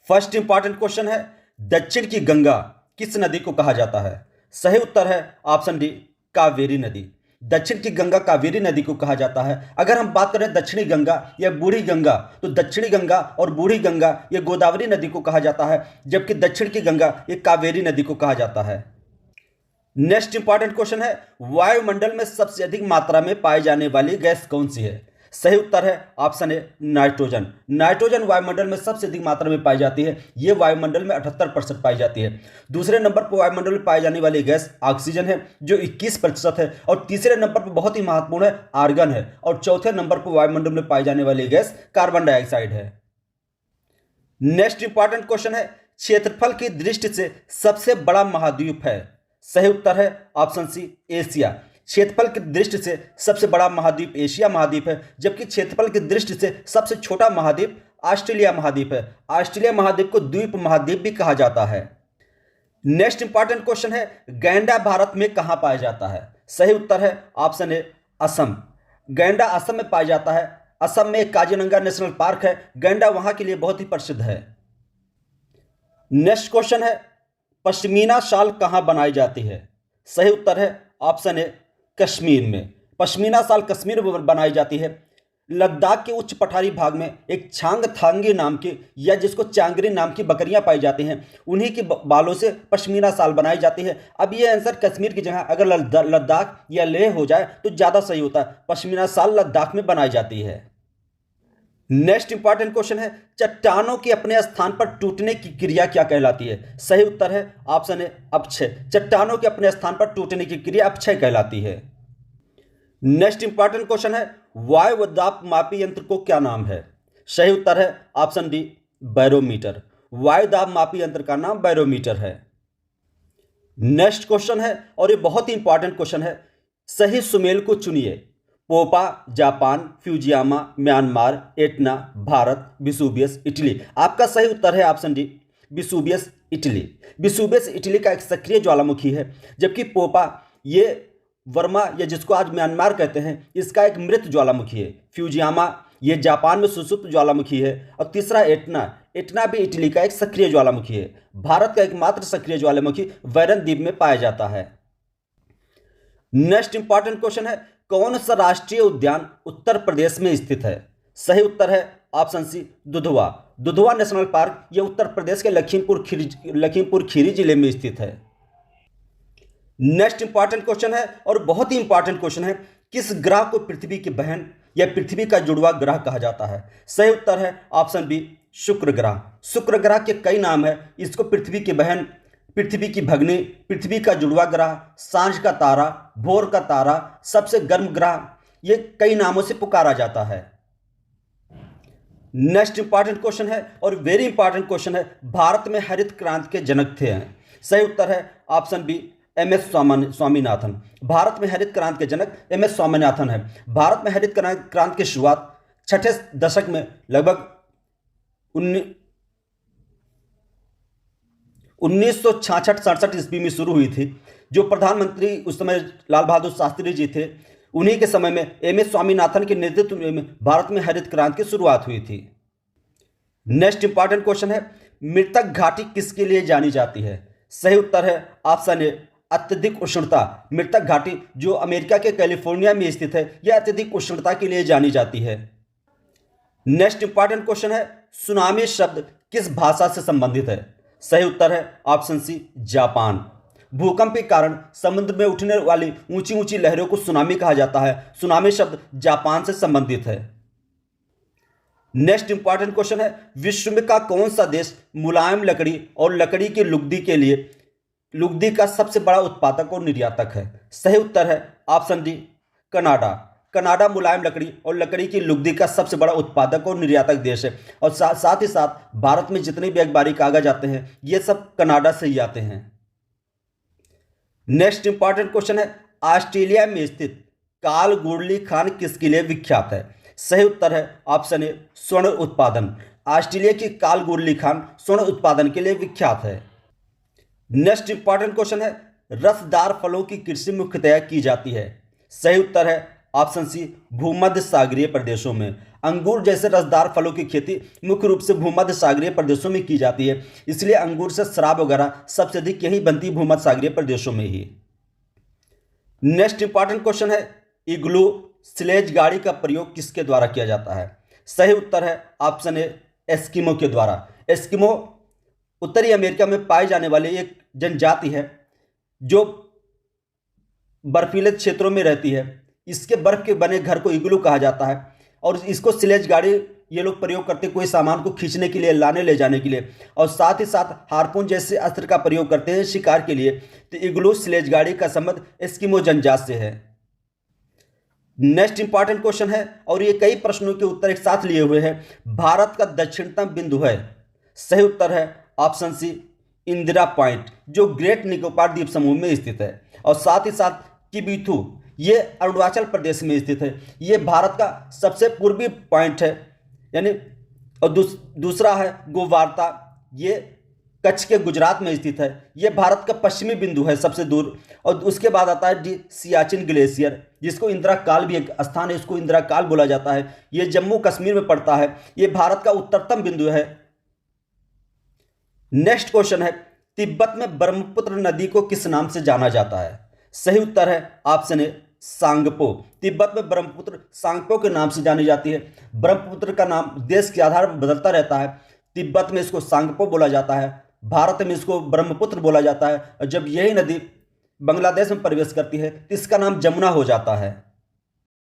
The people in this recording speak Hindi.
फर्स्ट इंपॉर्टेंट क्वेश्चन है, दक्षिण की गंगा किस नदी को कहा जाता है? सही उत्तर है ऑप्शन डी, कावेरी नदी। दक्षिण की गंगा कावेरी नदी को कहा जाता है। अगर हम बात करें दक्षिणी गंगा या बूढ़ी गंगा, तो दक्षिणी गंगा और बूढ़ी गंगा ये गोदावरी नदी को कहा जाता है, जबकि दक्षिण की गंगा ये कावेरी नदी को कहा जाता है। नेक्स्ट इंपॉर्टेंट क्वेश्चन है, वायुमंडल में सबसे अधिक मात्रा में पाई जाने वाली गैस कौन सी है? सही उत्तर है ऑप्शन ए, नाइट्रोजन। नाइट्रोजन वायुमंडल में सबसे अधिक मात्रा में पाई जाती है। ये वायुमंडल में 78% पाई जाती है। दूसरे नंबर पर वायुमंडल में पाई जाने वाली गैस ऑक्सीजन है जो 21% है, और तीसरे नंबर पर बहुत ही महत्वपूर्ण है आर्गन है, और चौथे नंबर पर वायुमंडल में पाई जाने वाली गैस कार्बन डाइऑक्साइड है। नेक्स्ट इंपॉर्टेंट क्वेश्चन है, क्षेत्रफल की दृष्टि से सबसे बड़ा महाद्वीप है? सही उत्तर है ऑप्शन सी, एशिया। क्षेत्रफल की दृष्टि से सबसे बड़ा महाद्वीप एशिया महाद्वीप है, जबकि क्षेत्रफल की दृष्टि से सबसे छोटा महाद्वीप ऑस्ट्रेलिया महाद्वीप है। ऑस्ट्रेलिया महाद्वीप को द्वीप महाद्वीप भी कहा जाता है। नेक्स्ट इंपॉर्टेंट क्वेश्चन है, गैंडा भारत में कहां पाया जाता है? सही उत्तर है ऑप्शन ए, असम। गैंडा असम में पाया जाता है। असम में काजीरंगा नेशनल पार्क है। गैंडा वहां के लिए बहुत ही प्रसिद्ध है। नेक्स्ट क्वेश्चन है, पश्मीना शाल कहां बनाई जाती है? सही उत्तर है ऑप्शन ए, कश्मीर में। पश्मीना शाल कश्मीर में बनाई जाती है। लद्दाख के उच्च पठारी भाग में एक छांगथांगी नाम की, या जिसको चांगरी नाम की बकरियां पाई जाती हैं, उन्हीं के बालों से पश्मीना शाल बनाई जाती है। अब ये आंसर कश्मीर की जगह अगर लद्दाख या लेह हो जाए तो ज़्यादा सही होता है। पश्मीना शाल लद्दाख में बनाई जाती है। नेक्स्ट इंपॉर्टेंट क्वेश्चन है, चट्टानों के अपने स्थान पर टूटने की क्रिया क्या कहलाती है? सही उत्तर है ऑप्शन ए, अपक्षय। चट्टानों के अपने स्थान पर टूटने की क्रिया अपक्षय कहलाती है। नेक्स्ट इंपॉर्टेंट क्वेश्चन है, वायु दाब मापी यंत्र को क्या नाम है? सही उत्तर है ऑप्शन डी, बैरोमीटर। वायु दाब मापी यंत्र का नाम बैरोमीटर है। नेक्स्ट क्वेश्चन है, और ये बहुत ही इंपॉर्टेंट क्वेश्चन है, सही सुमेल को चुनिए। Popa Japan, Fujiyama Myanmar, Etna Bharat, Vesuvius Italy. आपका सही उत्तर है option D, Vesuvius Italy. Vesuvius Italy का एक सक्रिय ज्वालामुखी है, जबकि पोपा ये वर्मा या जिसको आज म्यांमार कहते हैं, इसका एक मृत ज्वालामुखी है। फ्यूजियामा ये जापान में सुषुप्त ज्वालामुखी है, और तीसरा एटना, एटना भी इटली का एक सक्रिय ज्वालामुखी है। भारत का एकमात्र सक्रिय ज्वालामुखी वैरन द्वीप में पाया जाता है। नेक्स्ट इंपॉर्टेंट क्वेश्चन है, कौन सा राष्ट्रीय उद्यान उत्तर प्रदेश में स्थित है? सही उत्तर है option C, Dudhwa. Dudhwa national park यह उत्तर प्रदेश के लखीमपुर खीरी जिले में स्थित है। नेक्स्ट इंपॉर्टेंट क्वेश्चन है, और बहुत ही इंपॉर्टेंट क्वेश्चन है, किस ग्रह को पृथ्वी की बहन या पृथ्वी का जुड़वा ग्रह कहा जाता है? सही उत्तर है ऑप्शन बी, शुक्र ग्रह। शुक्र ग्रह के कई नाम है। इसको पृथ्वी की बहन, पृथ्वी की भगनी, पृथ्वी का जुड़वा ग्रह, सांझ का तारा, भोर का तारा, सबसे गर्म ग्रह, ये कई नामों से पुकारा जाता है। नेक्स्ट इंपॉर्टेंट क्वेश्चन है, और वेरी इंपॉर्टेंट क्वेश्चन है, भारत में हरित क्रांति के जनक थे हैं? सही उत्तर है option B, M S Swaminathan. Bharat में हरित क्रांति के जनक एम एस स्वामीनाथन है। भारत में हरित क्रांति की शुरुआत छठे दशक में लगभग 1966-67 ईस्वी में शुरू हुई थी। जो प्रधानमंत्री उस समय लाल बहादुर शास्त्री जी थे, उन्हीं के समय में एम एस स्वामीनाथन के नेतृत्व में भारत में हरित क्रांति की शुरुआत हुई थी। नेक्स्ट इंपॉर्टेंट क्वेश्चन है, मृतक घाटी किसके लिए जानी जाती है? सही उत्तर है ऑप्शन ए, अत्यधिक उष्णता। मृतक घाटी जो अमेरिका के कैलिफोर्निया में स्थित है, यह अत्यधिक उष्णता के लिए जानी जाती है। नेक्स्ट इंपॉर्टेंट क्वेश्चन है, सुनामी शब्द किस भाषा से संबंधित है? सही उत्तर है ऑप्शन सी, जापान। भूकंप के कारण समुद्र में उठने वाली ऊंची ऊंची लहरों को सुनामी कहा जाता है। सुनामी शब्द जापान से संबंधित है। नेक्स्ट इंपॉर्टेंट क्वेश्चन है, विश्व में का कौन सा देश मुलायम लकड़ी और लकड़ी की लुगदी का सबसे बड़ा उत्पादक और निर्यातक है? सही उत्तर है ऑप्शन डी, कनाडा। कनाडा मुलायम लकड़ी और लकड़ी की लुगदी का सबसे बड़ा उत्पादक और निर्यातक देश है, और साथ ही साथ भारत में जितने भी अखबारी कागज आते हैं, ये सब कनाडा से ही आते हैं। नेक्स्ट इंपॉर्टेंट क्वेश्चन है, ऑस्ट्रेलिया में स्थित कालगुरली खान किसके लिए विख्यात है? सही उत्तर है ऑप्शन ए, स्वर्ण उत्पादन। ऑस्ट्रेलिया की कालगुरली खान स्वर्ण उत्पादन के लिए विख्यात है। नेक्स्ट इंपॉर्टेंट क्वेश्चन है, रसदार फलों की कृषि मुख्यतया की जाती है? सही उत्तर है ऑप्शन सी भूमध्य सागरीय प्रदेशों में। अंगूर जैसे रसदार फलों की खेती मुख्य रूप से भूमध्य सागरीय प्रदेशों में की जाती है, इसलिए अंगूर से शराब वगैरह सबसे अधिक यही बनती है भूमध्य सागरीय प्रदेशों में ही। नेक्स्ट इंपॉर्टेंट क्वेश्चन है, इग्लू स्लेज गाड़ी का प्रयोग किसके द्वारा किया जाता है? सही उत्तर है ऑप्शन ए एस्किमो के द्वारा। एस्किमो उत्तरी अमेरिका में पाई जाने वाली एक जनजाति है जो बर्फीले क्षेत्रों में रहती है। इसके बर्फ के बने घर को इग्लू कहा जाता है और इसको स्लेज गाड़ी ये लोग प्रयोग करते हैं कोई सामान को खींचने के लिए, लाने ले जाने के लिए, और साथ ही साथ हार्पून जैसे अस्त्र का प्रयोग करते हैं शिकार के लिए। तो इग्लू स्लेज गाड़ी का संबंध एस्किमो जनजाति से है। नेक्स्ट इंपॉर्टेंट क्वेश्चन है और ये कई प्रश्नों के उत्तर एक साथ लिए हुए हैं। भारत का दक्षिणतम बिंदु है, सही उत्तर है ऑप्शन सी इंदिरा पॉइंट, जो ग्रेट निकोबार द्वीप समूह में स्थित है। और साथ ही साथ किबिथु, ये अरुणाचल प्रदेश में स्थित है। ये भारत का सबसे पूर्वी पॉइंट है यानी, और दूसरा है गोवार्ता, ये कच्छ के गुजरात में स्थित है। ये भारत का पश्चिमी बिंदु है सबसे दूर। और उसके बाद आता है सियाचिन ग्लेशियर, जिसको इंदिरा काल भी एक स्थान है, इसको इंदिरा काल बोला जाता है। ये जम्मू कश्मीर में पड़ता है। ये भारत का उत्तरतम बिंदु है। नेक्स्ट क्वेश्चन है, तिब्बत में ब्रह्मपुत्र नदी को किस नाम से जाना जाता है? सही उत्तर है ऑप्शन ए सांगपो। तिब्बत में ब्रह्मपुत्र सांगपो के नाम से जानी जाती है। ब्रह्मपुत्र का नाम देश के आधार पर बदलता रहता है। तिब्बत में इसको सांगपो बोला जाता है, भारत में इसको ब्रह्मपुत्र बोला जाता है, और जब यही नदी बांग्लादेश में प्रवेश करती है तो इसका नाम जमुना हो जाता है।